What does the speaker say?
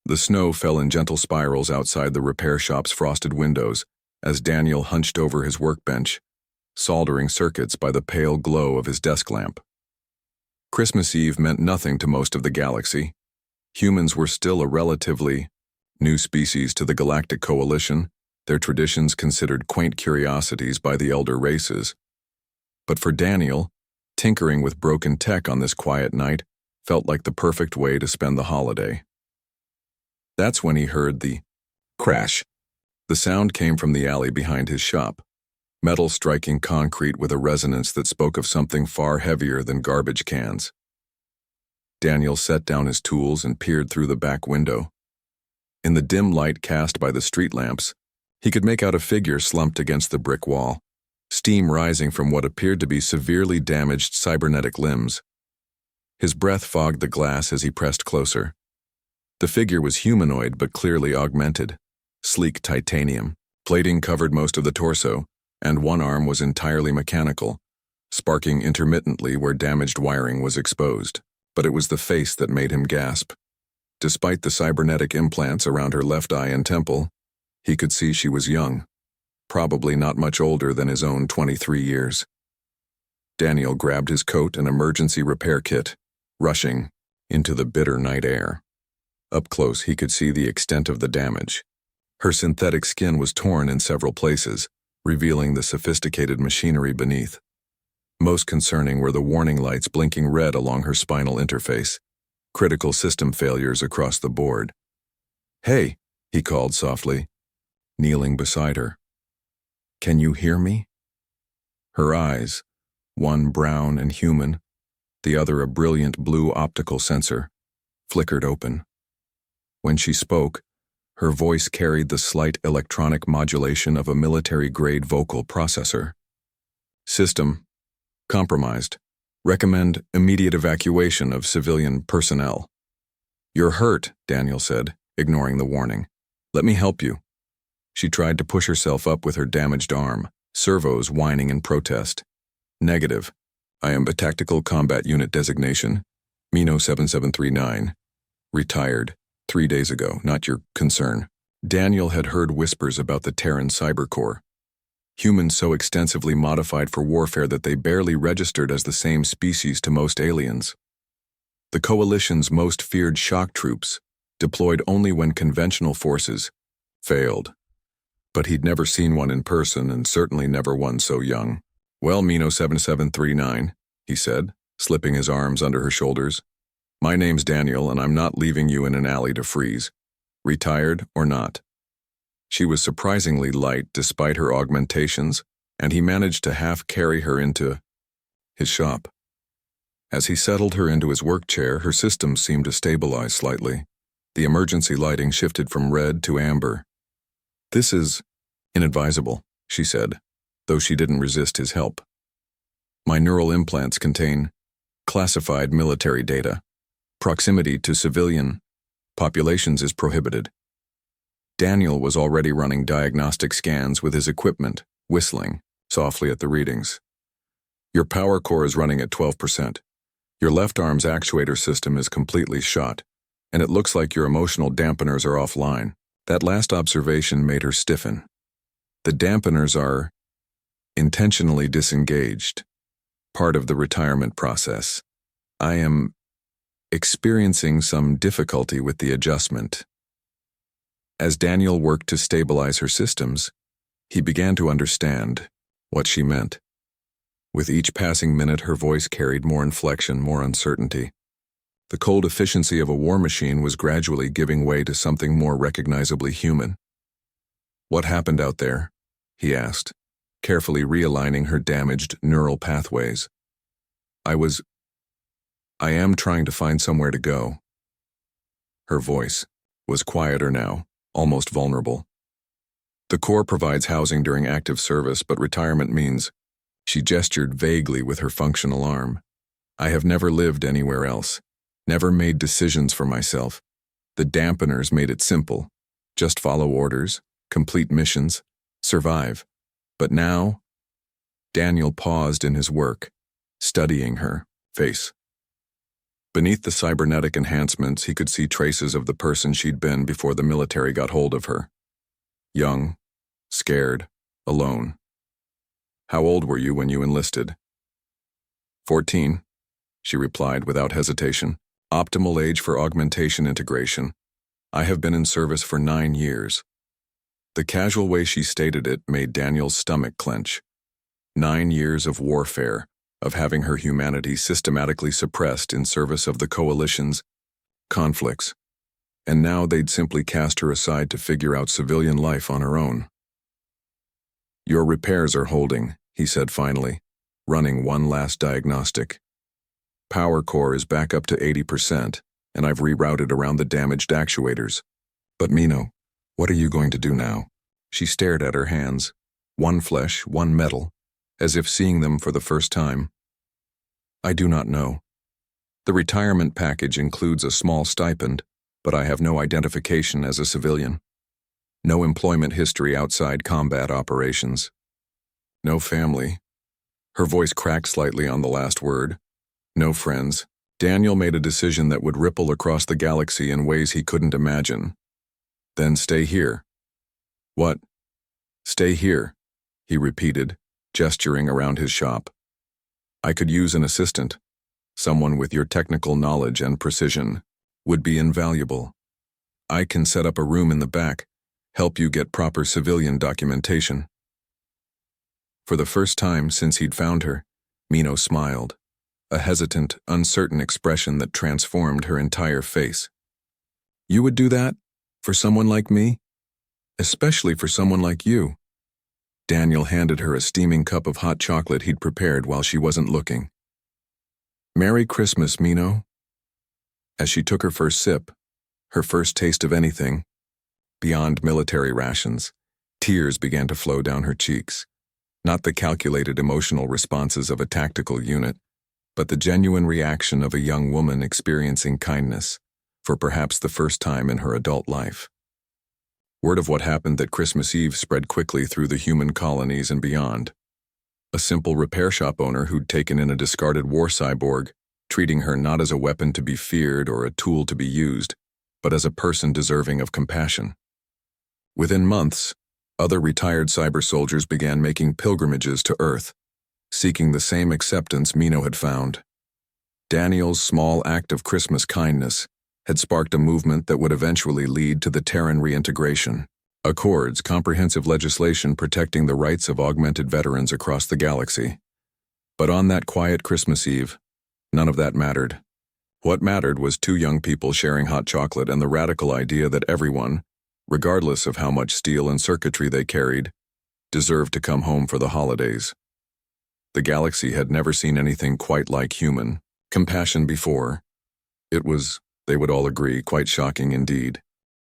The snow fell in gentle spirals outside the repair shop's frosted windows as Daniel hunched over his workbench, soldering circuits by the pale glow of his desk lamp. Christmas Eve meant nothing to most of the galaxy. Humans were still a relatively new species to the Galactic Coalition, their traditions considered quaint curiosities by the elder races. But for Daniel, tinkering with broken tech on this quiet night felt like the perfect way to spend the holiday. That's when he heard the crash. The sound came from the alley behind his shop, metal striking concrete with a resonance that spoke of something far heavier than garbage cans. Daniel set down his tools and peered through the back window. In the dim light cast by the street lamps, he could make out a figure slumped against the brick wall, steam rising from what appeared to be severely damaged cybernetic limbs. His breath fogged the glass as he pressed closer. The figure was humanoid but clearly augmented. Sleek titanium. Plating covered most of the torso, and one arm was entirely mechanical, sparking intermittently where damaged wiring was exposed. But it was the face that made him gasp. Despite the cybernetic implants around her left eye and temple, he could see she was young, probably not much older than his own 23 years. Daniel grabbed his coat and emergency repair kit, rushing into the bitter night air. Up close, he could see the extent of the damage. Her synthetic skin was torn in several places, revealing the sophisticated machinery beneath. Most concerning were the warning lights blinking red along her spinal interface, critical system failures across the board. "Hey," he called softly, kneeling beside her. "Can you hear me?" Her eyes, one brown and human, the other a brilliant blue optical sensor, flickered open. When she spoke, her voice carried the slight electronic modulation of a military-grade vocal processor. "System compromised. Recommend immediate evacuation of civilian personnel." "You're hurt," Daniel said, ignoring the warning. "Let me help you." She tried to push herself up with her damaged arm, servos whining in protest. "Negative. I am a Tactical Combat Unit designation, Mino 7739. Retired 3 days ago, not your concern." Daniel had heard whispers about the Terran Cyber Corps. Humans so extensively modified for warfare that they barely registered as the same species to most aliens. The Coalition's most feared shock troops, deployed only when conventional forces failed. But he'd never seen one in person and certainly never one so young. "Well, Mino 7739, he said, slipping his arms under her shoulders. "My name's Daniel, and I'm not leaving you in an alley to freeze. Retired or not." She was surprisingly light despite her augmentations, and he managed to half carry her into his shop. As he settled her into his work chair, her systems seemed to stabilize slightly. The emergency lighting shifted from red to amber. "This is inadvisable," she said, though she didn't resist his help. "My neural implants contain classified military data. Proximity to civilian populations is prohibited." Daniel was already running diagnostic scans with his equipment, whistling softly at the readings. "Your power core is running at 12%. Your left arm's actuator system is completely shot, and it looks like your emotional dampeners are offline." That last observation made her stiffen. "The dampeners are intentionally disengaged, part of the retirement process. I am experiencing some difficulty with the adjustment." As Daniel worked to stabilize her systems, he began to understand what she meant. With each passing minute, her voice carried more inflection, more uncertainty. The cold efficiency of a war machine was gradually giving way to something more recognizably human. "What happened out there?" he asked, carefully realigning her damaged neural pathways. I am trying to find somewhere to go." Her voice was quieter now, almost vulnerable. "The Corps provides housing during active service, but retirement means—" She gestured vaguely with her functional arm. "I have never lived anywhere else, never made decisions for myself. The dampeners made it simple. Just follow orders, complete missions, survive. But now—" Daniel paused in his work, studying her face. Beneath the cybernetic enhancements, he could see traces of the person she'd been before the military got hold of her. Young, scared, alone. How old were you when you enlisted? 14, she replied without hesitation. Optimal age for augmentation integration. I have been in service for 9 years. The casual way she stated it made Daniel's stomach clench. 9 years of warfare, of having her humanity systematically suppressed in service of the coalition's conflicts. And now they'd simply cast her aside to figure out civilian life on her own. Your repairs are holding, he said finally, running one last diagnostic. Power core is back up to 80%, and I've rerouted around the damaged actuators. But Mino, what are you going to do now? She stared at her hands, one flesh, one metal, as if seeing them for the first time. I do not know. The retirement package includes a small stipend, but I have no identification as a civilian. No employment history outside combat operations. No family. Her voice cracked slightly on the last word. No friends. Daniel made a decision that would ripple across the galaxy in ways he couldn't imagine. Then stay here. What? Stay here, he repeated, gesturing around his shop. I could use an assistant. Someone with your technical knowledge and precision would be invaluable. I can set up a room in the back, help you get proper civilian documentation. For the first time since he'd found her, Mino smiled, a hesitant, uncertain expression that transformed her entire face. You would do that? For someone like me? Especially for someone like you. Daniel handed her a steaming cup of hot chocolate he'd prepared while she wasn't looking. Merry Christmas, Mino. As she took her first sip, her first taste of anything, beyond military rations, tears began to flow down her cheeks. Not the calculated emotional responses of a tactical unit, but the genuine reaction of a young woman experiencing kindness, for perhaps the first time in her adult life. Word of what happened that Christmas Eve spread quickly through the human colonies and beyond. A simple repair shop owner who'd taken in a discarded war cyborg, treating her not as a weapon to be feared or a tool to be used, but as a person deserving of compassion. Within months, other retired cyber soldiers began making pilgrimages to Earth, seeking the same acceptance Mino had found. Daniel's small act of Christmas kindness had sparked a movement that would eventually lead to the Terran reintegration. Accords, comprehensive legislation protecting the rights of augmented veterans across the galaxy. But on that quiet Christmas Eve, none of that mattered. What mattered was two young people sharing hot chocolate and the radical idea that everyone, regardless of how much steel and circuitry they carried, deserved to come home for the holidays. The galaxy had never seen anything quite like human compassion before. It was, they would all agree, quite shocking indeed.